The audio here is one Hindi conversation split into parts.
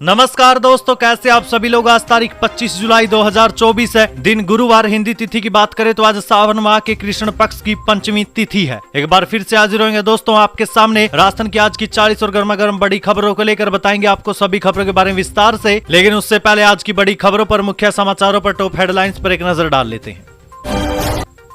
नमस्कार दोस्तों, कैसे आप सभी लोग। आज तारीख 25 जुलाई 2024 है, दिन गुरुवार। हिंदी तिथि की बात करें तो आज सावन माह के कृष्ण पक्ष की पंचमी तिथि है। एक बार फिर से हाजिर होंगे दोस्तों आपके सामने राजस्थान की आज की 40 और गर्मा गर्म बड़ी खबरों को लेकर बताएंगे आपको सभी खबरों के बारे में विस्तार से। लेकिन उससे पहले आज की बड़ी खबरों पर, मुख्य समाचारों पर, टॉप हेडलाइंस पर एक नजर डाल लेते हैं।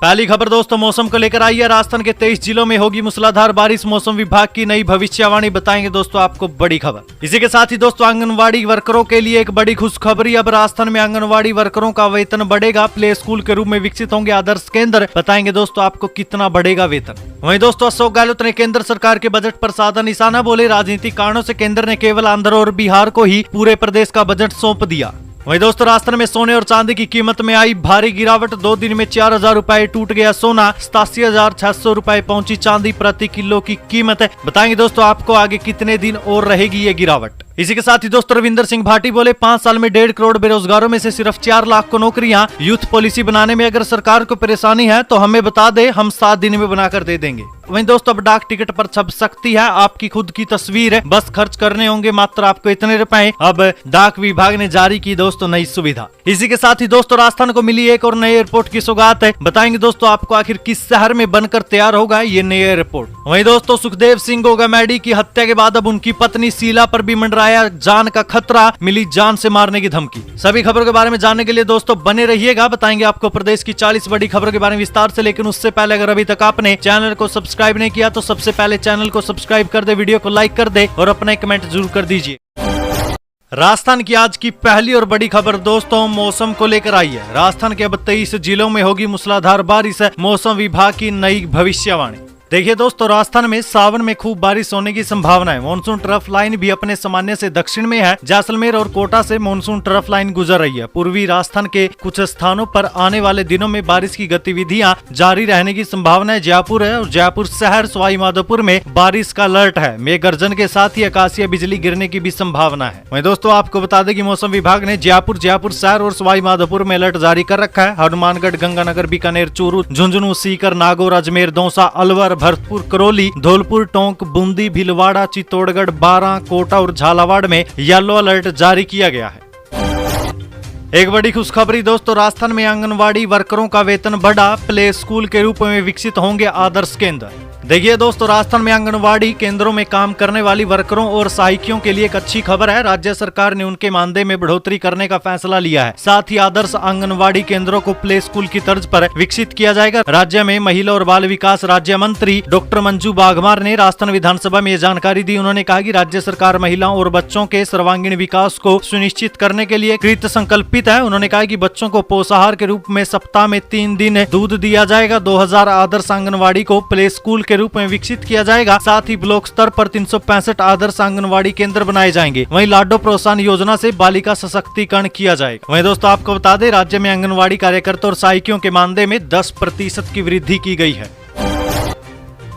पहली खबर दोस्तों मौसम को लेकर आई है। राजस्थान के 23 जिलों में होगी मूसलाधार बारिश, मौसम विभाग की नई भविष्यवाणी बताएंगे दोस्तों आपको बड़ी खबर। इसी के साथ ही दोस्तों आंगनवाड़ी वर्करों के लिए एक बड़ी खुशखबरी। अब राजस्थान में आंगनवाड़ी वर्करों का वेतन बढ़ेगा, प्ले स्कूल के रूप में विकसित होंगे आदर्श केंद्र। बताएंगे दोस्तों आपको कितना बढ़ेगा वेतन। वहीं दोस्तों अशोक गहलोत ने केंद्र सरकार के बजट पर साधा निशाना, बोले राजनीतिक कारणों से केंद्र ने केवल आंध्र और बिहार को ही पूरे प्रदेश का बजट सौंप दिया। वहीं दोस्तों राजस्थान में सोने और चांदी की कीमत में आई भारी गिरावट। 2 दिन में 4000 रुपए टूट गया सोना, 87,600 रुपए पहुंची चांदी प्रति किलो की कीमत। बताएंगे दोस्तों आपको आगे कितने दिन और रहेगी ये गिरावट। इसी के साथ ही दोस्तों रविंदर सिंह भाटी बोले 5 साल में 1.5 करोड़ बेरोजगारों में से सिर्फ 4 लाख को नौकरियां। यूथ पॉलिसी बनाने में अगर सरकार को परेशानी है तो हमें बता दे, हम 7 दिन में बनाकर दे देंगे। वहीं दोस्तों अब डाक टिकट पर छप सकती है आपकी खुद की तस्वीर, बस खर्च करने होंगे मात्र आपको इतने रुपए। अब डाक विभाग ने जारी की दोस्तों नई सुविधा। इसी के साथ ही दोस्तों राजस्थान को मिली एक और नई एयरपोर्ट की सौगात है। बताएंगे दोस्तों आपको आखिर किस शहर में बनकर तैयार होगा ये नई एयरपोर्ट। वहीं दोस्तों सुखदेव सिंह गोगामैडी की हत्या के बाद अब उनकी पत्नी शीला पर भी मंडराया जान का खतरा, मिली जान से मारने की धमकी। सभी खबरों के बारे में जानने के लिए दोस्तों बने रहिएगा। बताएंगे आपको प्रदेश की 40 बड़ी खबरों के बारे में विस्तार से। लेकिन उससे पहले अगर अभी तक आपने चैनल को सब्सक्राइब नहीं किया तो सबसे पहले चैनल को सब्सक्राइब कर दे, वीडियो को लाइक कर दे और अपना कमेंट जरूर कर दीजिए। राजस्थान की आज की पहली और बड़ी खबर दोस्तों मौसम को लेकर आई है। राजस्थान के अब 23 जिलों में होगी मूसलाधार बारिश, है मौसम विभाग की नई भविष्यवाणी। देखिए दोस्तों राजस्थान में सावन में खूब बारिश होने की संभावना है। मानसून ट्रफ लाइन भी अपने सामान्य से दक्षिण में है। जैसलमेर और कोटा से मानसून ट्रफ लाइन गुजर रही है। पूर्वी राजस्थान के कुछ स्थानों पर आने वाले दिनों में बारिश की गतिविधियां जारी रहने की संभावना है। जयपुर है और जयपुर शहर, सवाई माधोपुर में बारिश का अलर्ट है। मेघ गर्जन के साथ ही आकाशीय बिजली गिरने की भी संभावना है। वहीं दोस्तों आपको बता दें कि मौसम विभाग ने जयपुर शहर और सवाई माधोपुर में अलर्ट जारी कर रखा है। हनुमानगढ़, गंगानगर, बीकानेर, चूरू, झुंझुनू, सीकर, नागौर, अजमेर, दौसा, अलवर, भरतपुर, करौली, धौलपुर, टोंक, बूंदी, भीलवाड़ा, चित्तौड़गढ़, बारां, कोटा और झालावाड़ में येलो अलर्ट जारी किया गया है। एक बड़ी खुशखबरी दोस्तों राजस्थान में आंगनवाड़ी वर्करों का वेतन बढ़ा, प्ले स्कूल के रूप में विकसित होंगे आदर्श केंद्र। देखिए दोस्तों राजस्थान में आंगनवाड़ी केंद्रों में काम करने वाली वर्करों और सहायियों के लिए एक अच्छी खबर है। राज्य सरकार ने उनके मानदेय में बढ़ोतरी करने का फैसला लिया है। साथ ही आदर्श आंगनवाड़ी केंद्रों को प्ले स्कूल की तर्ज पर विकसित किया जाएगा। राज्य में महिला और बाल विकास राज्य मंत्री डॉक्टर मंजू बाघमार ने राजस्थान विधानसभा में ये जानकारी दी। उन्होंने कहा कि राज्य सरकार महिलाओं और बच्चों के सर्वांगीण विकास को सुनिश्चित करने के लिए कृत संकल्पित है। उन्होंने कहा कि बच्चों को पोषाहार के रूप में सप्ताह में 3 दिन दूध दिया जाएगा। 2000 आदर्श आंगनवाड़ी को प्ले स्कूल के रूप में विकसित किया जाएगा। साथ ही ब्लॉक स्तर पर 365 आदर्श आंगनवाड़ी केंद्र बनाए जाएंगे। वहीं लाडो प्रोत्साहन योजना से बालिका सशक्तिकरण किया जाएगा। वहीं दोस्तों आपको बता दें राज्य में आंगनवाड़ी कार्यकर्ता और सहायियों के मानदेय में 10% की वृद्धि की गई है।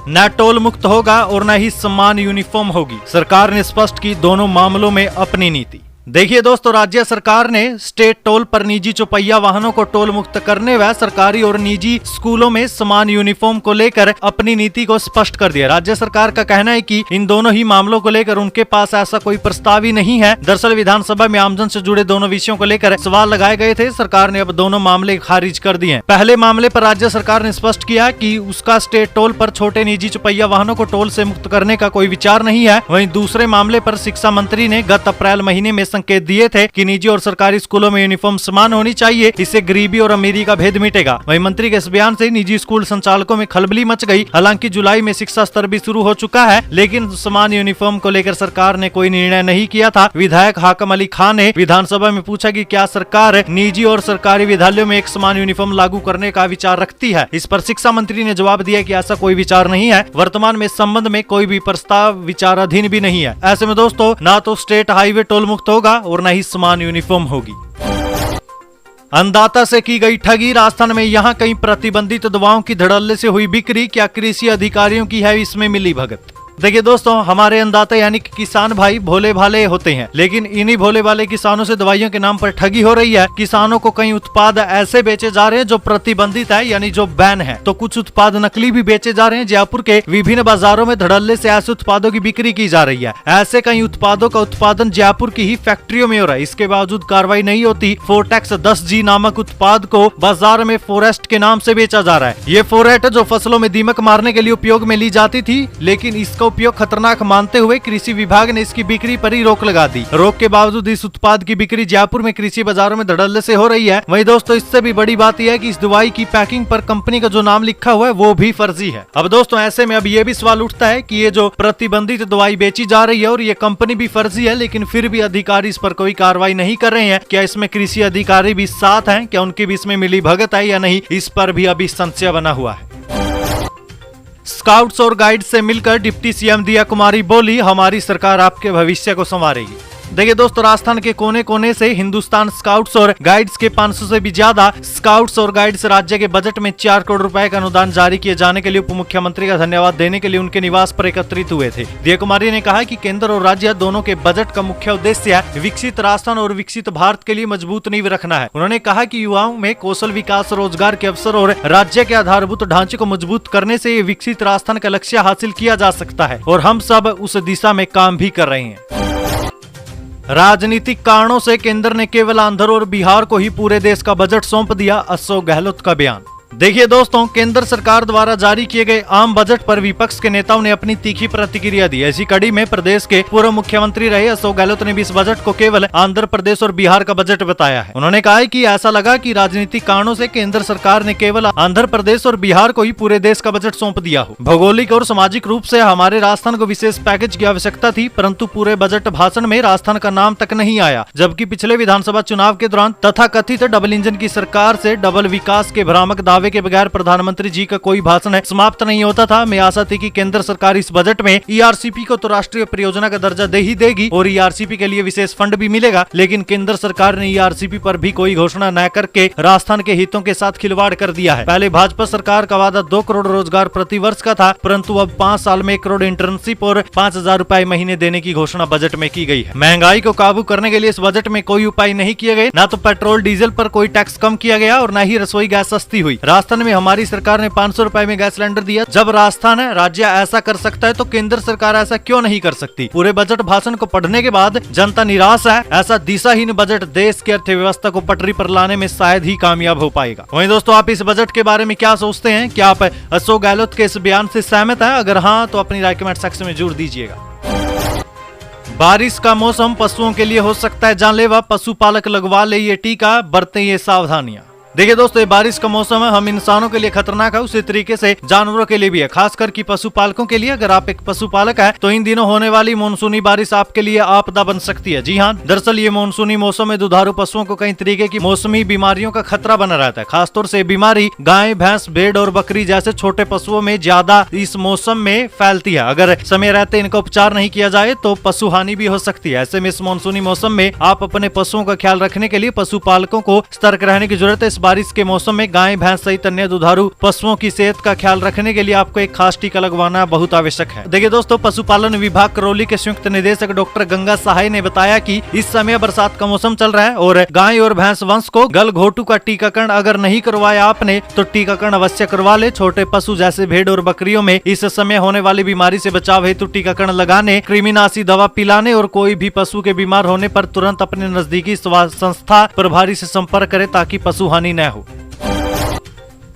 न टोल मुक्त होगा और न ही समान यूनिफॉर्म होगी, सरकार ने स्पष्ट की दोनों मामलों में अपनी नीति। देखिए दोस्तों राज्य सरकार ने स्टेट टोल पर निजी चौपहिया वाहनों को टोल मुक्त करने व सरकारी और निजी स्कूलों में समान यूनिफॉर्म को लेकर अपनी नीति को स्पष्ट कर दिया। राज्य सरकार का कहना है कि इन दोनों ही मामलों को लेकर उनके पास ऐसा कोई प्रस्ताव ही नहीं है। दरअसल विधानसभा में आमजन से जुड़े दोनों विषयों को लेकर सवाल लगाए गए थे। सरकार ने अब दोनों मामले खारिज कर दिए हैं। पहले मामले पर राज्य सरकार ने स्पष्ट किया कि उसका स्टेट टोल पर छोटे निजी चौपहिया वाहनों को टोल से मुक्त करने का कोई विचार नहीं है। वहीं दूसरे मामले पर शिक्षा मंत्री ने गत अप्रैल महीने में संकेत दिए थे कि निजी और सरकारी स्कूलों में यूनिफॉर्म समान होनी चाहिए, इससे गरीबी और अमीरी का भेद मिटेगा। वहीं मंत्री के इस बयान से निजी स्कूल संचालकों में खलबली मच गई। हालांकि जुलाई में शिक्षा स्तर भी शुरू हो चुका है, लेकिन समान यूनिफॉर्म को लेकर सरकार ने कोई निर्णय नहीं किया था। विधायक हाकम अली खान ने विधानसभा में पूछा कि क्या सरकार निजी और सरकारी विद्यालयों में एक समान यूनिफॉर्म लागू करने का विचार रखती है। इस पर शिक्षा मंत्री ने जवाब दिया कि ऐसा कोई विचार नहीं है। वर्तमान में इस संबंध में कोई भी प्रस्ताव विचाराधीन भी नहीं है। ऐसे में दोस्तों ना तो स्टेट हाईवे टोल मुक्त होगा और न ही समान यूनिफॉर्म होगी। अन्नदाता से की गई ठगी, राजस्थान में यहां कई प्रतिबंधित दवाओं की धड़ल्ले से हुई बिक्री, क्या कृषि अधिकारियों की है इसमें मिली भगत। देखिए दोस्तों, हमारे अन्नदाता यानी कि किसान भाई भोले भाले होते हैं, लेकिन इन्हीं भोले भाले किसानों से दवाइयों के नाम पर ठगी हो रही है। किसानों को कई उत्पाद ऐसे बेचे जा रहे हैं जो प्रतिबंधित है यानी जो बैन है, तो कुछ उत्पाद नकली भी बेचे जा रहे हैं। जयपुर के विभिन्न बाजारों में धड़ल्ले से ऐसे उत्पादों की बिक्री की जा रही है। ऐसे कई उत्पादों का उत्पादन जयपुर की ही फैक्ट्रियों में हो रहा है। इसके बावजूद कार्रवाई नहीं होती। फोर्टेक्स 10G नामक उत्पाद को बाजार में फोरेस्ट के नाम से बेचा जा रहा है। ये फोरेट जो फसलों में दीमक मारने के लिए उपयोग में ली जाती थी, लेकिन इसका उपयोग खतरनाक मानते हुए कृषि विभाग ने इसकी बिक्री पर ही रोक लगा दी। रोक के बावजूद इस उत्पाद की बिक्री जयपुर में कृषि बाजारों में धड़ल्ले से हो रही है। वहीं दोस्तों, इससे भी बड़ी बात यह है कि इस दवाई की पैकिंग पर कंपनी का जो नाम लिखा हुआ है वो भी फर्जी है। अब दोस्तों, ऐसे में अब ये भी सवाल उठता है कि ये जो प्रतिबंधित दवाई बेची जा रही है और ये कंपनी भी फर्जी है, लेकिन फिर भी अधिकारी इस पर कोई कार्रवाई नहीं कर रहे हैं। क्या इसमें कृषि अधिकारी भी साथ हैं? क्या उनके भी इसमें मिली भगत है या नहीं? इस पर भी अभी संशय बना हुआ है। स्काउट्स और गाइड्स से मिलकर डिप्टी सीएम दिया कुमारी बोली, हमारी सरकार आपके भविष्य को संवारेगी। देखिए दोस्तों, राजस्थान के कोने कोने से हिंदुस्तान स्काउट्स और गाइड्स के 500 से भी ज्यादा स्काउट्स और गाइड्स राज्य के बजट में 4 करोड़ रुपए का अनुदान जारी किए जाने के लिए उप मुख्यमंत्री का धन्यवाद देने के लिए उनके निवास पर एकत्रित हुए थे। दिया कुमारी ने कहा कि केंद्र और राज्य दोनों के बजट का मुख्य उद्देश्य है विकसित राजस्थान और विकसित भारत के लिए मजबूत नींव रखना है। उन्होंने कहा कि युवाओं में कौशल विकास, रोजगार के अवसर और राज्य के आधारभूत ढांचे को मजबूत करने से ये विकसित राजस्थान का लक्ष्य हासिल किया जा सकता है और हम सब उस दिशा में काम भी कर रहे हैं। राजनीतिक कारणों से केंद्र ने केवल आंध्र और बिहार को ही पूरे देश का बजट सौंप दिया, अशोक गहलोत का बयान। देखिए दोस्तों, केंद्र सरकार द्वारा जारी किए गए आम बजट पर विपक्ष के नेताओं ने अपनी तीखी प्रतिक्रिया दी। ऐसी कड़ी में प्रदेश के पूर्व मुख्यमंत्री रहे अशोक गहलोत ने भी इस बजट को केवल आंध्र प्रदेश और बिहार का बजट बताया है। उन्होंने कहा है कि ऐसा लगा कि राजनीतिक कारणों से केंद्र सरकार ने केवल आंध्र प्रदेश और बिहार को ही पूरे देश का बजट सौंप दिया हो। भौगोलिक और सामाजिक रूप से हमारे राजस्थान को विशेष पैकेज की आवश्यकता थी, परंतु पूरे बजट भाषण में राजस्थान का नाम तक नहीं आया। जबकि पिछले विधानसभा चुनाव के दौरान तथाकथित डबल इंजन की सरकार से डबल विकास के भ्रामक दावे के बगैर प्रधानमंत्री जी का कोई भाषण समाप्त नहीं होता था। मैं आशा थी कि केंद्र सरकार इस बजट में ईआरसीपी को तो राष्ट्रीय परियोजना का दर्जा दे ही देगी और ईआरसीपी के लिए विशेष फंड भी मिलेगा, लेकिन केंद्र सरकार ने ईआरसीपी पर भी कोई घोषणा न करके राजस्थान के हितों के साथ खिलवाड़ कर दिया है। पहले भाजपा सरकार का वादा 2 करोड़ रोजगार प्रति वर्ष का था, परंतु अब 5 साल में 1 करोड़ इंटर्नशिप और 5,000 रुपए महीने देने की घोषणा बजट में की गई है। महंगाई को काबू करने के लिए इस बजट में कोई उपाय नहीं किए गए। न तो पेट्रोल डीजल पर कोई टैक्स कम किया गया और न ही रसोई गैस सस्ती हुई। राजस्थान में हमारी सरकार ने 500 रुपए में गैस सिलेंडर दिया। जब राजस्थान है राज्य ऐसा कर सकता है तो केंद्र सरकार ऐसा क्यों नहीं कर सकती? पूरे बजट भाषण को पढ़ने के बाद जनता निराश है। ऐसा दिशाहीन बजट देश की अर्थव्यवस्था को पटरी पर लाने में शायद ही कामयाब हो पाएगा। वहीं दोस्तों, आप इस बजट के बारे में क्या सोचते हैं? क्या आप अशोक गहलोत के इस बयान से सहमत हैं? अगर हाँ, तो अपनी राय कमेंट सेक्शन में जरूर दीजिएगा। बारिश का मौसम पशुओं के लिए हो सकता है जानलेवा, पशुपालक लगवा ले ये टीका, बरतें ये सावधानियां। देखिए दोस्तों, ये बारिश का मौसम है, हम इंसानों के लिए खतरनाक है, उसी तरीके से जानवरों के लिए भी है, खासकर कि पशुपालकों के लिए। अगर आप एक पशुपालक है तो इन दिनों होने वाली मानसूनी बारिश आपके लिए आपदा बन सकती है। जी हाँ, दरअसल ये मानसूनी मौसम में दुधारू पशुओं को कई तरीके की मौसमी बीमारियों का खतरा बना रहता है। खासतौर से बीमारी गाय, भैंस, भेड़ और बकरी जैसे छोटे पशुओं में ज्यादा इस मौसम में फैलती है। अगर समय रहते इनका उपचार नहीं किया जाए तो पशु हानि भी हो सकती है। ऐसे में इस मानसूनी मौसम में आप अपने पशुओं का ख्याल रखने के लिए पशुपालकों को सतर्क रहने की जरूरत है। इस बारिश के मौसम में गाय, भैंस सहित अन्य दुधारू पशुओं की सेहत का ख्याल रखने के लिए आपको एक खास टीका लगवाना बहुत आवश्यक है। देखिए दोस्तों, पशुपालन विभाग करौली के संयुक्त निदेशक डॉक्टर गंगा सहाय ने बताया कि इस समय बरसात का मौसम चल रहा है और गाय और भैंस वंश को गलघोटू का टीकाकरण अगर नहीं करवाया आपने तो टीकाकरण अवश्य करवा ले। छोटे पशु जैसे भेड़ और बकरियों में इस समय होने वाली बीमारी से बचाव हेतु टीकाकरण लगाने, कृमिनाशी दवा पिलाने और कोई भी पशु के बीमार होने पर तुरंत अपने नजदीकी स्वास्थ्य संस्था प्रभारी से संपर्क करे ताकि पशु हानि न हो।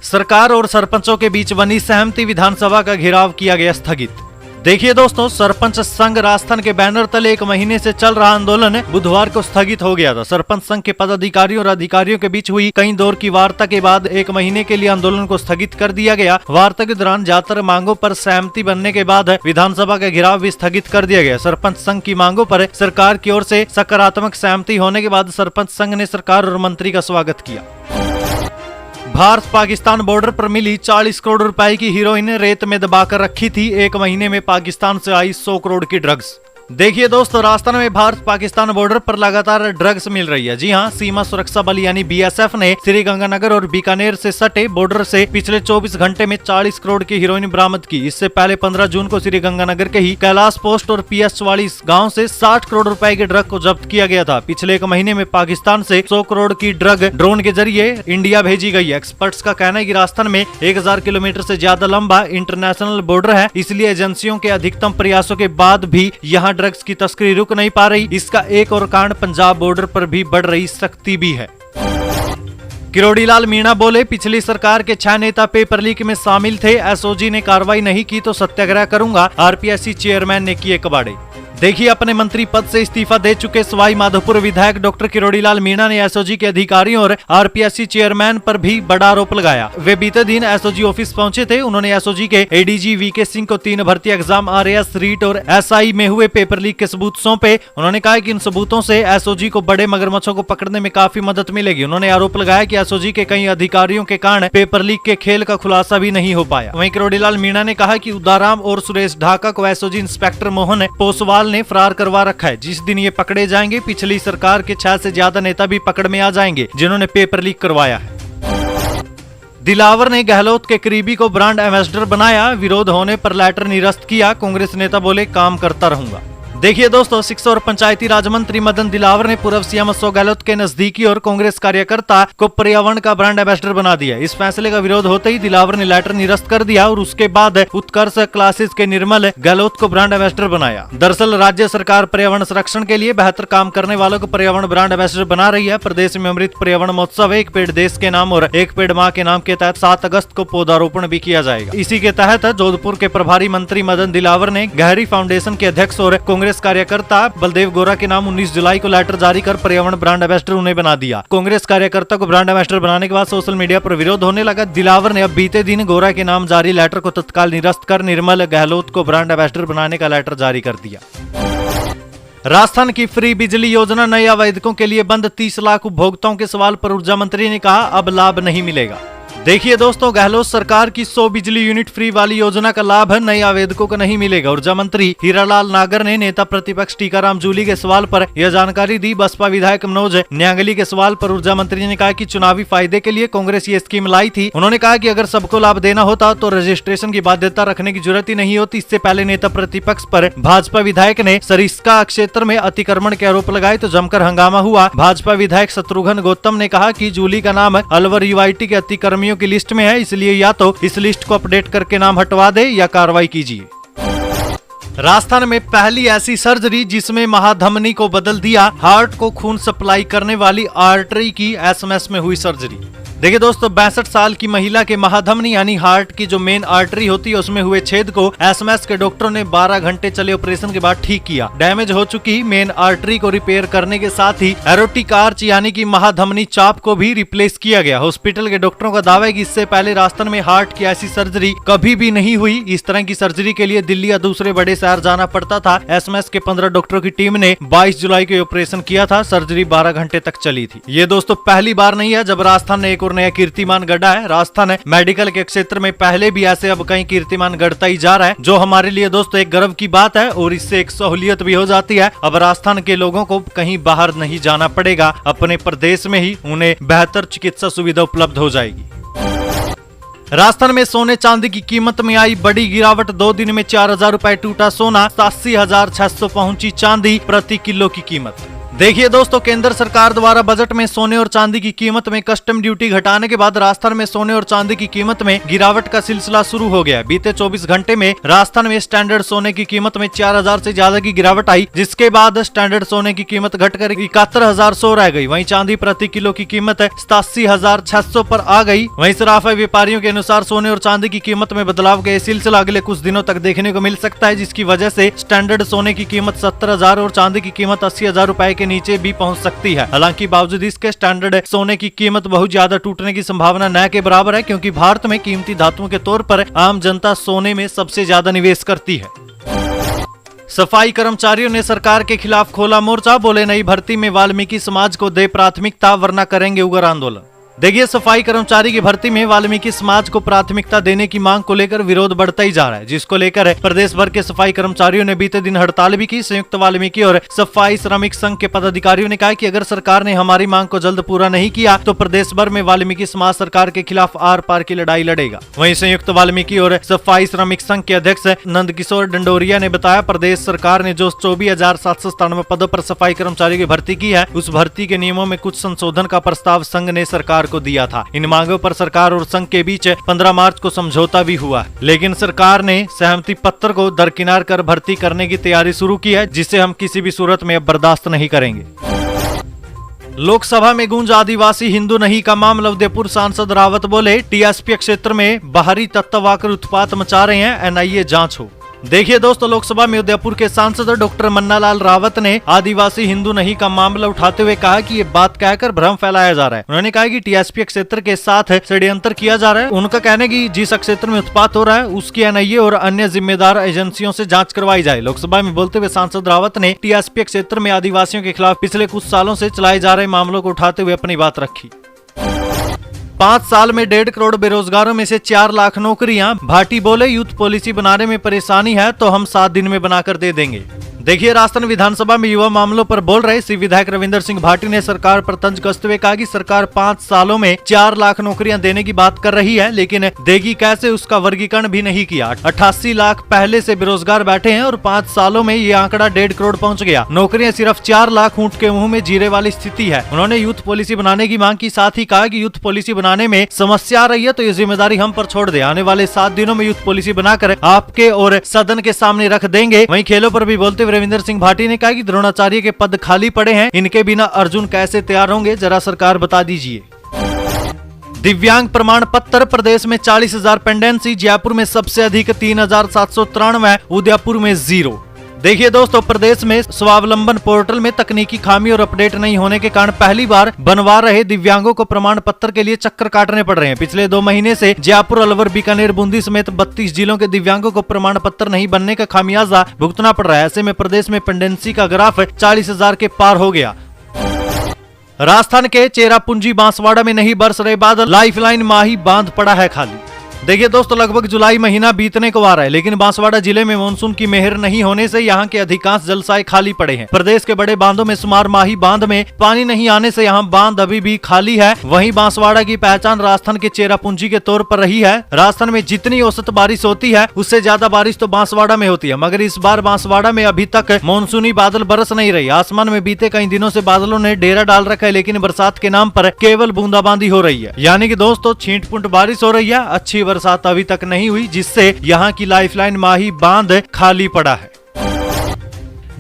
सरकार और सरपंचों के बीच बनी सहमति, विधानसभा का घेराव किया गया स्थगित। देखिए दोस्तों, सरपंच संघ राजस्थान के बैनर तले 1 महीने से चल रहा आंदोलन बुधवार को स्थगित हो गया था। सरपंच संघ के पदाधिकारियों और अधिकारियों के बीच हुई कई दौर की वार्ता के बाद 1 महीने के लिए आंदोलन को स्थगित कर दिया गया। वार्ता के दौरान ज्यादातर मांगों पर सहमति बनने के बाद विधानसभा का घेराव भी स्थगित कर दिया गया। सरपंच संघ की मांगों पर सरकार की ओर से सकारात्मक सहमति होने के बाद सरपंच संघ ने सरकार और मंत्री का स्वागत किया। भारत पाकिस्तान बॉर्डर पर मिली 40 करोड़ रुपए की हीरोइन रेत में दबाकर रखी थी। 1 महीने में पाकिस्तान से आई 100 करोड़ की ड्रग्स। देखिए दोस्तों, राजस्थान में भारत पाकिस्तान बॉर्डर पर लगातार ड्रग्स मिल रही है। जी हाँ, सीमा सुरक्षा बल यानी बीएसएफ ने श्रीगंगानगर और बीकानेर से सटे बॉर्डर से पिछले 24 घंटे में 40 करोड़ की हेरोइन बरामद की। इससे पहले 15 जून को श्रीगंगानगर के ही कैलाश पोस्ट और PS 44 गाँव से 60 करोड़ रुपए के ड्रग को जब्त किया गया था। पिछले एक महीने में पाकिस्तान से 100 करोड़ की ड्रग ड्रोन के जरिए इंडिया भेजी गई। एक्सपर्ट्स का कहना है कि राजस्थान में 1000 किलोमीटर से ज्यादा लंबा इंटरनेशनल बॉर्डर है, इसलिए एजेंसियों के अधिकतम प्रयासों के बाद भी यहाँ ड्रग्स की तस्करी रुक नहीं पा रही। इसका एक और कारण पंजाब बॉर्डर पर भी बढ़ रही सख्ती भी है। किरोड़ीलाल मीणा बोले, पिछली सरकार के 6 नेता पेपर लीक में शामिल थे। एसओजी ने कार्रवाई नहीं की तो सत्याग्रह करूंगा, आरपीएससी चेयरमैन ने किए कबाड़े। देखिए, अपने मंत्री पद से इस्तीफा दे चुके सवाई माधोपुर विधायक डॉक्टर किरोड़ीलाल मीणा ने एसओजी के अधिकारियों और आरपीएससी चेयरमैन पर भी बड़ा आरोप लगाया। वे बीते दिन एसओजी ऑफिस पहुंचे थे। उन्होंने एसओजी के एडीजी वीके सिंह को 3 भर्ती एग्जाम RAS, रीट और SI में हुए पेपर लीक के सबूत सौंपे। उन्होंने कहा कि इन सबूतों से एसओजी को बड़े मगरमच्छों को पकड़ने में काफी मदद मिलेगी। उन्होंने आरोप लगाया कि एसओजी के कई अधिकारियों के कारण पेपर लीक के खेल का खुलासा भी नहीं हो पाया। वहीं किरोड़ीलाल मीणा ने कहा कि उदाराम और सुरेश ढाका को एसओजी इंस्पेक्टर मोहन पोसवाल ने फरार करवा रखा है। जिस दिन ये पकड़े जाएंगे, पिछली सरकार के 6 से ज्यादा नेता भी पकड़ में आ जाएंगे जिन्होंने पेपर लीक करवाया है। दिलावर ने गहलोत के करीबी को ब्रांड एम्बेसडर बनाया। विरोध होने पर लेटर निरस्त किया। कांग्रेस नेता बोले, काम करता रहूंगा। देखिए दोस्तों, शिक्षा और पंचायती राज मंत्री मदन दिलावर ने पूर्व सीएम अशोक गहलोत के नजदीकी और कांग्रेस कार्यकर्ता को पर्यावरण का ब्रांड एम्बेसडर बना दिया। इस फैसले का विरोध होते ही दिलावर ने लेटर निरस्त कर दिया और उसके बाद उत्कर्ष क्लासेस के निर्मल गहलोत को ब्रांड एम्बेसडर बनाया। दरअसल राज्य सरकार पर्यावरण संरक्षण के लिए बेहतर काम करने वालों को पर्यावरण ब्रांड एम्बेसडर बना रही है। प्रदेश में अमृत पर्यावरण महोत्सव एक पेड़ देश के नाम और एक पेड़ माँ के नाम के तहत 7 अगस्त को पौधारोपण भी किया जाएगा। इसी के तहत जोधपुर के प्रभारी मंत्री मदन दिलावर ने गहरी फाउंडेशन के अध्यक्ष और कांग्रेस कार्यकर्ता बलदेव गोरा के नाम 19 जुलाई को लेटर जारी कर पर्यावरण ब्रांड एम्बेसडर उन्हें बना दिया। कांग्रेस कार्यकर्ता को ब्रांड एम्बेसडर बनाने के बाद सोशल मीडिया पर विरोध होने लगा। दिलावर ने अब बीते दिन गोरा के नाम जारी लेटर को तत्काल निरस्त कर निर्मल गहलोत को ब्रांड एम्बेसडर बनाने का लेटर जारी कर दिया। राजस्थान की फ्री बिजली योजना नए आवेदकों के लिए बंद। 30 लाख उपभोक्ताओं के सवाल पर ऊर्जा मंत्री ने कहा, अब लाभ नहीं मिलेगा। देखिए दोस्तों, गहलोत सरकार की 100 बिजली यूनिट फ्री वाली योजना का लाभ नए आवेदकों को नहीं मिलेगा। ऊर्जा मंत्री हीरालाल नागर ने नेता प्रतिपक्ष टीकाराम जूली के सवाल पर यह जानकारी दी। बसपा विधायक मनोज न्यांगली के सवाल पर ऊर्जा मंत्री ने कहा कि चुनावी फायदे के लिए कांग्रेस ये स्कीम लाई थी। उन्होंने कहा कि अगर सबको लाभ देना होता तो रजिस्ट्रेशन की बाध्यता रखने की जरूरत ही नहीं होती। इससे पहले नेता प्रतिपक्ष पर भाजपा विधायक ने सरिस्का क्षेत्र में अतिक्रमण के आरोप लगाए तो जमकर हंगामा हुआ। भाजपा विधायक शत्रुघ्न गौतम ने कहा कि जूली का नाम अलवर UIT के अतिक्रमियों की लिस्ट में है, इसलिए या तो इस लिस्ट को अपडेट करके नाम हटवा दे या कार्रवाई कीजिए। राजस्थान में पहली ऐसी सर्जरी जिसमें महाधमनी को बदल दिया। हार्ट को खून सप्लाई करने वाली आर्टरी की SMS में हुई सर्जरी। देखिए दोस्तों, 62 साल की महिला के महाधमनी यानी हार्ट की जो मेन आर्टरी होती है उसमें हुए छेद को SMS के डॉक्टरों ने 12 घंटे चले ऑपरेशन के बाद ठीक किया। डैमेज हो चुकी मेन आर्टरी को रिपेयर करने के साथ ही एरोटिक आर्च यानी कि महाधमनी चाप को भी रिप्लेस किया गया। हॉस्पिटल के डॉक्टरों का दावा है कि इससे पहले राजस्थान में हार्ट की ऐसी सर्जरी कभी भी नहीं हुई। इस तरह की सर्जरी के लिए दिल्ली या दूसरे बड़े शहर जाना पड़ता था। SMS के 15 डॉक्टरों की टीम ने 22 जुलाई को ऑपरेशन किया था। सर्जरी 12 घंटे तक चली थी। ये दोस्तों पहली बार नहीं है जब राजस्थान ने एक नया कीर्तिमान गढ़ा है। राजस्थान मेडिकल के क्षेत्र में पहले भी ऐसे अब कई कीर्तिमान गढ़ता ही जा रहा है, जो हमारे लिए दोस्तों एक गर्व की बात है और इससे एक सहूलियत भी हो जाती है। अब राजस्थान के लोगों को कहीं बाहर नहीं जाना पड़ेगा, अपने प्रदेश में ही उन्हें बेहतर चिकित्सा सुविधा उपलब्ध हो जाएगी। राजस्थान में सोने चांदी की कीमत में आई बड़ी गिरावट। 2 दिन में 4000 रुपए टूटा सोना, 87,600 पहुंची चांदी प्रति किलो की कीमत। देखिए दोस्तों, केंद्र सरकार द्वारा बजट में सोने और चांदी की कीमत में कस्टम ड्यूटी घटाने के बाद राजस्थान में सोने और चांदी की कीमत में गिरावट का सिलसिला शुरू हो गया। बीते 24 घंटे में राजस्थान में स्टैंडर्ड सोने की कीमत में 4000 से ज्यादा की गिरावट आई, जिसके बाद स्टैंडर्ड सोने की कीमत घटकर 71,100 रह गई। वहीं चांदी प्रति किलो की कीमत 87,600 पर आ गई। वहीं सराफा व्यापारियों के अनुसार सोने और चांदी की कीमत में बदलाव का सिलसिला अगले कुछ दिनों तक देखने को मिल सकता है, जिसकी वजह से स्टैंडर्ड सोने की कीमत 70,000 और चांदी की कीमत 80,000 रुपए के नीचे भी पहुंच सकती है। हालांकि बावजूद इसके स्टैंडर्ड सोने की कीमत बहुत ज्यादा टूटने की संभावना न के बराबर है, क्योंकि भारत में कीमती धातुओं के तौर पर आम जनता सोने में सबसे ज्यादा निवेश करती है। सफाई कर्मचारियों ने सरकार के खिलाफ खोला मोर्चा। बोले, नई भर्ती में वाल्मीकि समाज को दे प्राथमिकता वरना करेंगे उग्र आंदोलन। देखिए, सफाई कर्मचारी की भर्ती में वाल्मीकि समाज को प्राथमिकता देने की मांग को लेकर विरोध बढ़ता ही जा रहा है, जिसको लेकर प्रदेश भर के सफाई कर्मचारियों ने बीते दिन हड़ताल भी की। संयुक्त वाल्मीकि और सफाई श्रमिक संघ के पदाधिकारियों ने कहा कि अगर सरकार ने हमारी मांग को जल्द पूरा नहीं किया तो प्रदेश भर में वाल्मीकि समाज सरकार के खिलाफ आर पार की लड़ाई लड़ेगा। वहीं संयुक्त वाल्मीकि और सफाई श्रमिक संघ के अध्यक्ष नंदकिशोर डंडोरिया ने बताया, प्रदेश सरकार ने जो 24,797 पदों पर सफाई कर्मचारियों की भर्ती की है, उस भर्ती के नियमों में कुछ संशोधन का प्रस्ताव संघ ने सरकार को दिया था। इन मांगों पर सरकार और संघ के बीच 15 मार्च को समझौता भी हुआ है, लेकिन सरकार ने सहमति पत्र को दरकिनार कर भर्ती करने की तैयारी शुरू की है, जिसे हम किसी भी सूरत में अब बर्दाश्त नहीं करेंगे। लोकसभा में गूंज आदिवासी हिंदू नहीं का मामला। उदयपुर सांसद रावत बोले, टीएसपी क्षेत्र में बाहरी तत्व आकर उत्पात मचा रहे हैं, एनआईए जांच हो। देखिए दोस्तों, लोकसभा में उदयपुर के सांसद डॉक्टर मन्नालाल रावत ने आदिवासी हिंदू नहीं का मामला उठाते हुए कहा कि ये बात कहकर भ्रम फैलाया जा रहा है। उन्होंने कहा कि टीएसपी क्षेत्र के साथ षड्यंत्र किया जा रहा है। उनका कहना है कि जिस क्षेत्र में उत्पात हो रहा है उसकी एनआईए और अन्य जिम्मेदार एजेंसियों से जांच करवाई जाए। लोकसभा में बोलते हुए सांसद रावत ने टीएसपी क्षेत्र में आदिवासियों के खिलाफ पिछले कुछ सालों से चलाए जा रहे मामलों को उठाते हुए अपनी बात रखी। 5 साल में 1.5 करोड़ बेरोजगारों में से 4 लाख नौकरियां। भाटी बोले, यूथ पॉलिसी बनाने में परेशानी है तो हम 7 दिन में बनाकर दे देंगे। देखिए, राजस्थान विधानसभा में युवा मामलों पर बोल रहे श्री विधायक रविंदर सिंह भाटी ने सरकार पर तंज कसते हुए कहा कि सरकार 5 सालों में 4 लाख नौकरियां देने की बात कर रही है, लेकिन देगी कैसे उसका वर्गीकरण भी नहीं किया। 88 लाख पहले से बेरोजगार बैठे हैं और 5 सालों में ये आंकड़ा 1.5 करोड़ पहुंच गया। नौकरियां सिर्फ 4 लाख ऊंट के मुंह में जीरे वाली स्थिति है। उन्होंने यूथ पॉलिसी बनाने की मांग की, साथ ही कहा कि यूथ पॉलिसी बनाने में समस्या आ रही है तो ये जिम्मेदारी हम पर छोड़ दे। आने वाले 7 दिनों में यूथ पॉलिसी बनाकर आपके और सदन के सामने रख देंगे। वहीं खेलों पर भी बोलते हुए रविंदर सिंह भाटी ने कहा कि द्रोणाचार्य के पद खाली पड़े हैं, इनके बिना अर्जुन कैसे तैयार होंगे, जरा सरकार बता दीजिए। दिव्यांग प्रमाण पत्र। प्रदेश में 40,000 पेंडेंसी, जयपुर में सबसे अधिक 3,793, उदयपुर में 0। देखिए दोस्तों, प्रदेश में स्वावलंबन पोर्टल में तकनीकी खामी और अपडेट नहीं होने के कारण पहली बार बनवा रहे दिव्यांगों को प्रमाण पत्र के लिए चक्कर काटने पड़ रहे हैं। पिछले 2 महीने से जयपुर, अलवर, बीकानेर, बूंदी समेत 32 जिलों के दिव्यांगों को प्रमाण पत्र नहीं बनने का खामियाजा भुगतना पड़ रहा है। ऐसे में प्रदेश में पेंडेंसी का ग्राफ 40,000 के पार हो गया। राजस्थान के चेरापूंजी बांसवाड़ा में नहीं बरस रहे बादल, लाइफलाइन माही बांध पड़ा है खाली। देखिए दोस्तों, लगभग जुलाई महीना बीतने को आ रहा है, लेकिन बांसवाड़ा जिले में मानसून की मेहर नहीं होने से यहाँ के अधिकांश जलसाय खाली पड़े हैं। प्रदेश के बड़े बांधों में शुमार माही बांध में पानी नहीं आने से यहाँ बांध अभी भी खाली है। वहीं बांसवाड़ा की पहचान राजस्थान के चेरापूंजी के तौर पर रही है। राजस्थान में जितनी औसत बारिश होती है उससे ज्यादा बारिश तो बांसवाड़ा में होती है, मगर इस बार बांसवाड़ा में अभी तक मानसूनी बादल बरस नहीं रही। आसमान में बीते कई दिनों से बादलों ने डेरा डाल रखा है, लेकिन बरसात के नाम पर केवल बूंदाबांदी हो रही है। यानी कि दोस्तों, छींट-फूंट बारिश हो रही है, अच्छी बरसात अभी तक नहीं हुई, जिससे यहाँ की लाइफलाइन माही बांध खाली पड़ा है।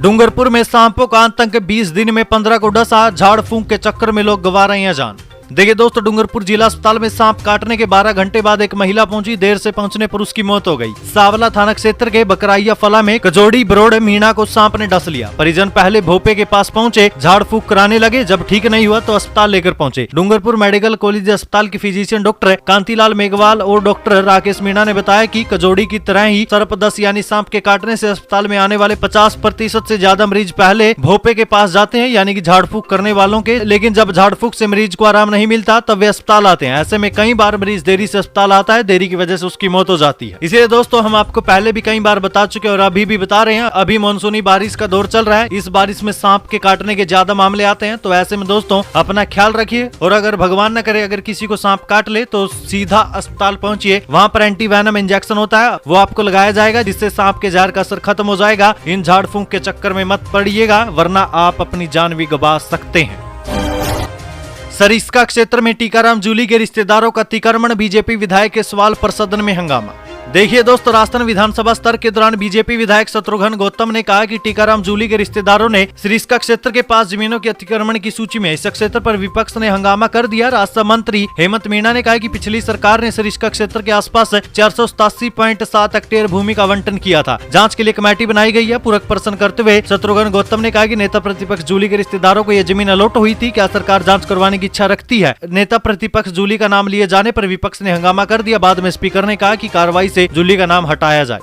डूंगरपुर में सांपों का आतंक, 20 दिन में 15 को डसा, झाड़ फूंक के चक्कर में लोग गंवा रहे हैं जान। देखिए दोस्तों, डूंगरपुर जिला अस्पताल में सांप काटने के 12 घंटे बाद एक महिला पहुंची। देर से पहुंचने पर उसकी मौत हो गई। सावला थाना क्षेत्र के बकराइया फला में कजोड़ी बरोड़ मीणा को सांप ने डस लिया। परिजन पहले भोपे के पास पहुंचे, झाड़ फूंक कराने लगे। जब ठीक नहीं हुआ तो अस्पताल लेकर पहुंचे। डूंगरपुर मेडिकल कॉलेज अस्पताल के फिजिशियन डॉक्टर कांतिलाल मेघवाल और डॉक्टर राकेश मीणा ने बताया कि कजोड़ी की तरह ही सर्पदंश यानी सांप के काटने से अस्पताल में आने वाले 50% से ज्यादा मरीज पहले भोपे के पास जाते हैं, यानी कि झाड़ फूंक करने वालों के। लेकिन जब झाड़ फूंक से मरीज को आराम नहीं मिलता तब वे अस्पताल आते हैं। ऐसे में कई बार मरीज देरी से अस्पताल आता है, देरी की वजह से उसकी मौत हो जाती है। इसलिए दोस्तों, हम आपको पहले भी कई बार बता चुके और अभी भी बता रहे हैं, अभी मानसूनी बारिश का दौर चल रहा है। इस बारिश में सांप के काटने के ज्यादा मामले आते हैं, तो ऐसे में दोस्तों अपना ख्याल रखिए। और अगर भगवान न करे अगर किसी को सांप काट ले तो सीधा अस्पताल पहुंचिए। वहाँ पर एंटीवेनम इंजेक्शन होता है, वो आपको लगाया जाएगा, जिससे सांप के जहर का असर खत्म हो जाएगा। इन झाड़ फूंक के चक्कर में मत पड़िएगा, वरना आप अपनी जान भी गंवा सकते हैं। सरिस्का क्षेत्र में टीकाराम जूली के रिश्तेदारों का अतिक्रमण, बीजेपी विधायक के सवाल पर सदन में हंगामा। देखिए दोस्तों, राजस्थान विधानसभा स्तर के दौरान बीजेपी विधायक शत्रुघ्न गौतम ने कहा कि टीकाराम जूली के रिश्तेदारों ने सरिस्का क्षेत्र के 5 जमीनों के अतिक्रमण की सूची में। इस क्षेत्र पर विपक्ष ने हंगामा कर दिया। राज्य मंत्री हेमंत मीणा ने कहा कि पिछली सरकार ने सरिस्का क्षेत्र के आसपास 487.7 हेक्टेयर भूमि का आवंटन किया था। जांच के लिए कमेटी बनाई गई है। पूरक प्रश्न करते हुए शत्रुघ्न गौतम ने कहा कि नेता प्रतिपक्ष जूली के रिश्तेदारों को यह जमीन अलॉट हुई थी, क्या सरकार जाँच करवाने की इच्छा रखती है? नेता प्रतिपक्ष जूली का नाम लिए जाने पर विपक्ष ने हंगामा कर दिया। बाद में स्पीकर ने कहा कि कार्रवाई से जूली का नाम हटाया जाए।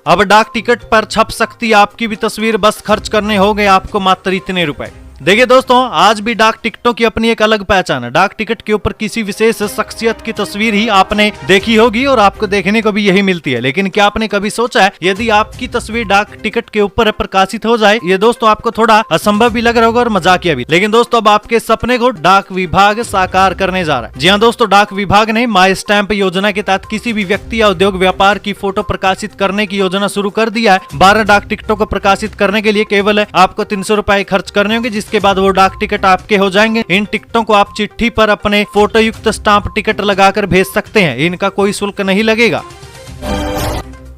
अब डाक टिकट पर छप सकती है आपकी भी तस्वीर, बस खर्च करने होंगे आपको मात्र इतने रुपए। देखिए दोस्तों, आज भी डाक टिकटों की अपनी एक अलग पहचान है। डाक टिकट के ऊपर किसी विशेष शख्सियत की तस्वीर ही आपने देखी होगी और आपको देखने को भी यही मिलती है। लेकिन क्या आपने कभी सोचा है यदि आपकी तस्वीर डाक टिकट के ऊपर प्रकाशित हो जाए? ये दोस्तों आपको थोड़ा असंभव भी लग रहा होगा और मजाकिया भी। लेकिन दोस्तों अब आपके सपने को डाक विभाग साकार करने जा रहा है। जी हाँ दोस्तों, डाक विभाग ने माई स्टैंप योजना के तहत किसी भी व्यक्ति या उद्योग व्यापार की फोटो प्रकाशित करने की योजना शुरू कर दिया है। 12 डाक टिकटों को प्रकाशित करने के लिए केवल आपको 300 रुपए खर्च करने होंगे, जिसके बाद वो डाक टिकट आपके हो जाएंगे। इन टिकटों को आप चिट्ठी पर अपने फोटो युक्त स्टाम्प टिकट लगाकर भेज सकते हैं। इनका कोई शुल्क नहीं लगेगा।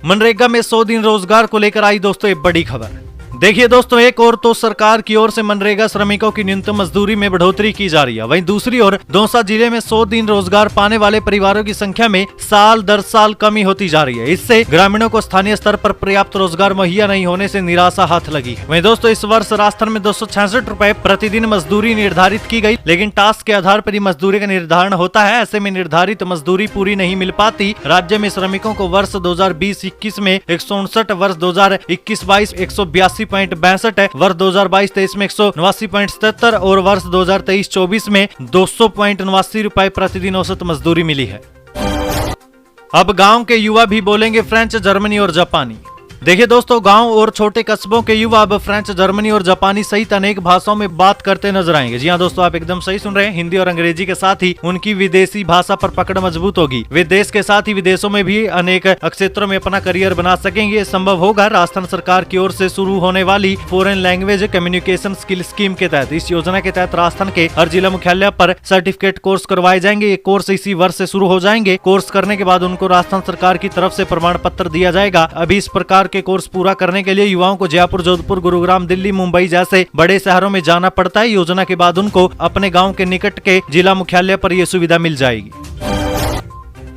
मनरेगा में 100 दिन रोजगार को लेकर आई दोस्तों एक बड़ी खबर। देखिए दोस्तों, एक और तो सरकार की ओर से मनरेगा श्रमिकों की न्यूनतम मजदूरी में बढ़ोतरी की जा रही है, वहीं दूसरी ओर दौसा जिले में 100 दिन रोजगार पाने वाले परिवारों की संख्या में साल दर साल कमी होती जा रही है। इससे ग्रामीणों को स्थानीय स्तर पर पर्याप्त रोजगार मुहैया नहीं होने से निराशा हाथ लगी है। वहीं दोस्तों इस वर्ष राजस्थान में 266 रुपए प्रतिदिन मजदूरी निर्धारित की गई, लेकिन टास्क के आधार पर ही मजदूरी का निर्धारण होता है। ऐसे में निर्धारित मजदूरी पूरी नहीं मिल पाती। राज्य में श्रमिकों को वर्ष 2020-21 में 169, वर्ष 2021-22 182.62 है, वर्ष 2022-23 में 189.77 और वर्ष 2023-24 में 200.89 रुपए प्रतिदिन औसत मजदूरी मिली है। अब गांव के युवा भी बोलेंगे फ्रेंच, जर्मनी और जापानी। देखिए दोस्तों, गांव और छोटे कस्बों के युवा अब फ्रेंच, जर्मनी और जापानी सहित अनेक भाषाओं में बात करते नजर आएंगे। जी हाँ दोस्तों, आप एकदम सही सुन रहे हैं। हिंदी और अंग्रेजी के साथ ही उनकी विदेशी भाषा पर पकड़ मजबूत होगी। वे देश के साथ ही विदेशों में भी अनेक क्षेत्रों में अपना करियर बना सकेंगे। ये संभव होगा राजस्थान सरकार की ओर से शुरू होने वाली foreign language communication skill scheme के तहत। इस योजना के तहत राजस्थान के हर जिला मुख्यालय पर सर्टिफिकेट कोर्स करवाए जाएंगे। ये कोर्स इसी वर्ष से शुरू हो जाएंगे। कोर्स करने के बाद उनको राजस्थान सरकार की तरफ से प्रमाण पत्र दिया जाएगा। अभी इस प्रकार के कोर्स पूरा करने के लिए युवाओं को जयपुर, जोधपुर, गुरुग्राम, दिल्ली, मुंबई जैसे बड़े शहरों में जाना पड़ता है। योजना के बाद उनको अपने गांव के निकट के जिला मुख्यालय पर यह सुविधा मिल जाएगी।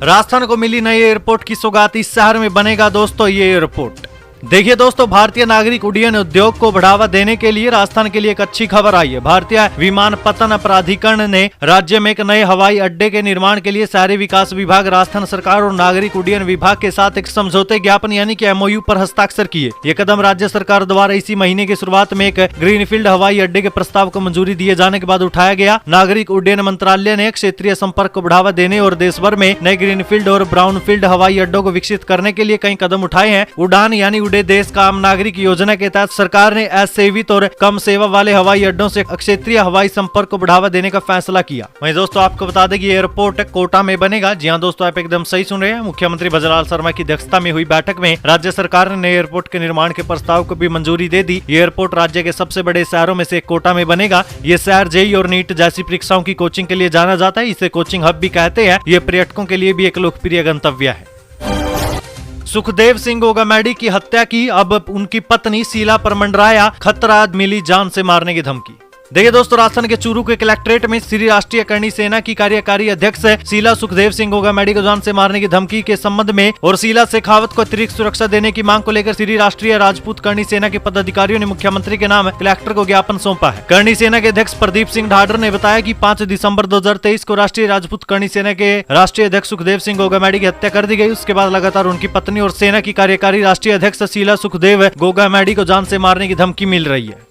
राजस्थान को मिली नई एयरपोर्ट की सौगात, इस शहर में बनेगा दोस्तों ये एयरपोर्ट। देखिए दोस्तों, भारतीय नागरिक उड्डयन उद्योग को बढ़ावा देने के लिए राजस्थान के लिए एक अच्छी खबर आई है। भारतीय विमानपत्तन प्राधिकरण ने राज्य में एक नए हवाई अड्डे के निर्माण के लिए शहरी विकास विभाग, राजस्थान सरकार और नागरिक उड्डयन विभाग के साथ एक समझौते ज्ञापन यानी कि MOU पर हस्ताक्षर किए। ये कदम राज्य सरकार द्वारा इसी महीने की शुरुआत में एक ग्रीनफील्ड हवाई अड्डे के प्रस्ताव को मंजूरी दिए जाने के बाद उठाया गया। नागरिक उड्डयन मंत्रालय ने क्षेत्रीय संपर्क को बढ़ावा देने और देश भर में नए ग्रीनफील्ड और ब्राउनफील्ड हवाई अड्डों को विकसित करने के लिए कई कदम उठाए हैं। उड़ान यानी देश का आम नागरिक योजना के तहत सरकार ने असेवित और कम सेवा वाले हवाई अड्डों से क्षेत्रीय हवाई संपर्क को बढ़ावा देने का फैसला किया। वहीं दोस्तों आपको बता दें कि एयरपोर्ट कोटा में बनेगा। जी हां दोस्तों, आप एकदम सही सुन रहे हैं। मुख्यमंत्री भजनलाल शर्मा की अध्यक्षता में हुई बैठक में राज्य सरकार ने नए एयरपोर्ट के निर्माण के प्रस्ताव को भी मंजूरी दे दी। एयरपोर्ट राज्य के सबसे बड़े शहरों में से कोटा में बनेगा। ये शहर JEE और नीट जैसी परीक्षाओं की कोचिंग के लिए जाना जाता है। इसे कोचिंग हब भी कहते हैं। ये पर्यटकों के लिए भी एक लोकप्रिय गंतव्य है। सुखदेव सिंह गोगामैडी की हत्या की, अब उनकी पत्नी शीला पर मंडराया खतरा, मिली जान से मारने की धमकी। देखिए दोस्तों, राजस्थान के चूरू के कलेक्ट्रेट में श्री राष्ट्रीय करणी सेना की कार्यकारी अध्यक्ष शीला सुखदेव सिंह गोगामैडी को जान से मारने की धमकी के संबंध में और शीला शेखावत को अतिरिक्त सुरक्षा देने की मांग को लेकर श्री राष्ट्रीय राजपूत करणी सेना के पदाधिकारियों ने मुख्यमंत्री के नाम कलेक्टर को ज्ञापन सौंपा है। करणी सेना के अध्यक्ष प्रदीप सिंह ढाडर ने बताया कि 5 दिसंबर 2023 को राष्ट्रीय राजपूत करणी सेना के राष्ट्रीय अध्यक्ष सुखदेव सिंह गोगामैडी की हत्या कर दी गई। उसके बाद लगातार उनकी पत्नी और सेना की कार्यकारी राष्ट्रीय अध्यक्ष शीला सुखदेव गोगामैडी को जान से मारने की धमकी मिल रही है।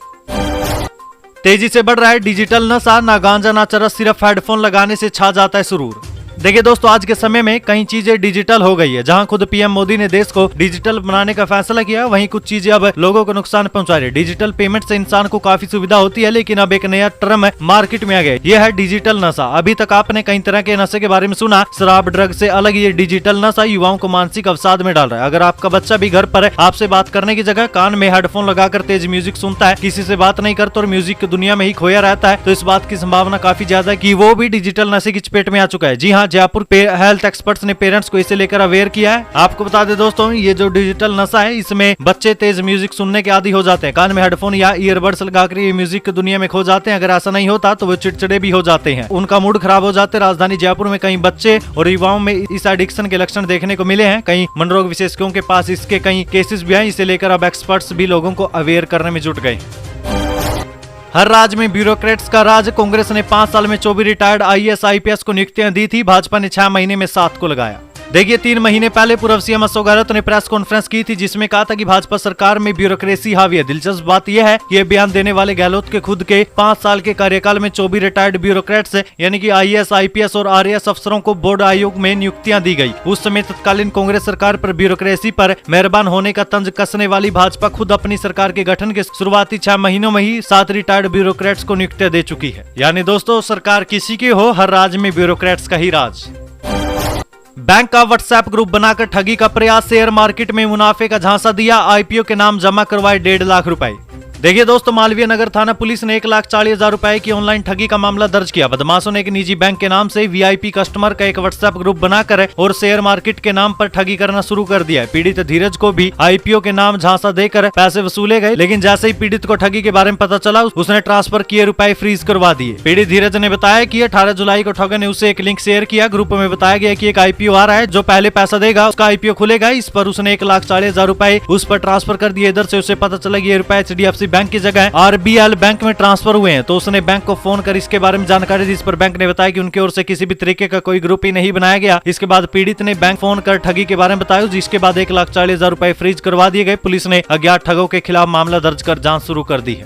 तेजी से बढ़ रहा है डिजिटल नशा, ना गांजा ना चरस, सिर्फ हेडफोन लगाने से छा जाता है सुरूर। देखिए दोस्तों, आज के समय में कई चीजें डिजिटल हो गई है। जहां खुद PM मोदी ने देश को डिजिटल बनाने का फैसला किया, वहीं कुछ चीजें अब लोगों को नुकसान पहुंचा रही है। डिजिटल पेमेंट से इंसान को काफी सुविधा होती है, लेकिन अब एक नया टर्म मार्केट में आ गया, यह है डिजिटल नशा। अभी तक आपने कई तरह के नशे के बारे में सुना, शराब, ड्रग से अलग ये डिजिटल नशा युवाओं को मानसिक अवसाद में डाल रहा है। अगर आपका बच्चा भी घर पर आपसे बात करने की जगह कान में हेडफोन लगाकर तेज म्यूजिक सुनता है, किसी से बात नहीं करता और म्यूजिक की दुनिया में ही खोया रहता है, तो इस बात की संभावना काफी ज्यादा है कि वो भी डिजिटल नशे की चपेट में आ चुका है। जी हाँ, जयपुर हेल्थ एक्सपर्ट्स ने पेरेंट्स को इसे लेकर अवेयर किया है। आपको बता दें दोस्तों, ये जो डिजिटल नशा है, इसमें बच्चे तेज म्यूजिक सुनने के आदी हो जाते हैं। कान में हेडफोन या ईयरबड्स लगाकर ये म्यूजिक की दुनिया में खो जाते हैं। अगर ऐसा नहीं होता तो वो चिड़चिड़े भी हो जाते हैं, उनका मूड खराब हो जाते हैं। राजधानी जयपुर में कई बच्चे और युवाओं में इस एडिक्शन के लक्षण देखने को मिले हैं। कई मनोरोग विशेषज्ञों के पास इसके कई केसेस भी हैं। इसे लेकर अब एक्सपर्ट्स भी लोगों को अवेयर करने में जुट गए। हर राज्य में ब्यूरोक्रेट्स का राज। कांग्रेस ने 5 साल में 24 रिटायर्ड IAS IPS को नियुक्तियां दी थी। भाजपा ने 6 महीने में 7 को लगाया। देखिए 3 महीने पहले पूर्व सीएम अशोक गहलोत ने प्रेस कॉन्फ्रेंस की थी, जिसमें कहा था कि भाजपा सरकार में ब्यूरोक्रेसी हावी है। दिलचस्प बात यह है कि ये बयान देने वाले गहलोत के खुद के 5 साल के कार्यकाल में 24 रिटायर्ड ब्यूरोक्रेट्स यानी कि आईएएस, आईपीएस और आरएएस अफसरों को बोर्ड आयोग में नियुक्तियां दी गई। उस समय तत्कालीन कांग्रेस सरकार पर ब्यूरोक्रेसी पर मेहरबान होने का तंज कसने वाली भाजपा खुद अपनी सरकार के गठन के शुरुआती 6 महीनों में ही 7 रिटायर्ड ब्यूरोक्रेट्स को नियुक्तियां दे चुकी है। यानी दोस्तों, सरकार किसी की हो, हर राज्य में ब्यूरोक्रेट्स का ही राज। बैंक का व्हाट्सएप ग्रुप बनाकर ठगी का प्रयास, शेयर मार्केट में मुनाफे का झांसा दिया, आईपीओ के नाम जमा करवाए 1.5 लाख रुपए। देखिए दोस्तों, मालवीय नगर थाना पुलिस ने 1,40,000 रुपए की ऑनलाइन ठगी का मामला दर्ज किया। बदमाशों ने एक निजी बैंक के नाम से वीआईपी कस्टमर का एक व्हाट्सएप ग्रुप बनाकर और शेयर मार्केट के नाम पर ठगी करना शुरू कर दिया। पीड़ित धीरज को भी आईपीओ के नाम झांसा देकर पैसे वसूले गए, लेकिन जैसे ही पीड़ित को ठगी के बारे में पता चला, उसने ट्रांसफर किए रुपए फ्रीज करवा दिए। पीड़ित धीरज ने बताया कि 18 जुलाई को ठगे ने उसे एक लिंक शेयर किया। ग्रुप में बताया गया कि एक आईपीओ आ रहा है, जो पहले पैसा देगा उसका आईपीओ खुलेगा। इस पर उसने 1,40,000 रुपए उस पर ट्रांसफर कर दिए। इधर से उसे पता चला कि ये रुपए HDFC बैंक की जगह आरबीएल बैंक में ट्रांसफर हुए हैं, तो उसने बैंक को फोन कर इसके बारे में जानकारी दी। इस पर बैंक ने बताया कि उनकी ओर से किसी भी तरीके का कोई ग्रुप ही नहीं बनाया गया। इसके बाद पीड़ित ने बैंक फोन कर ठगी के बारे में बताया, जिसके बाद 1,40,000 रुपए फ्रीज करवा दिए गए। पुलिस ने अज्ञात ठगों के खिलाफ मामला दर्ज कर जांच शुरू कर दी है।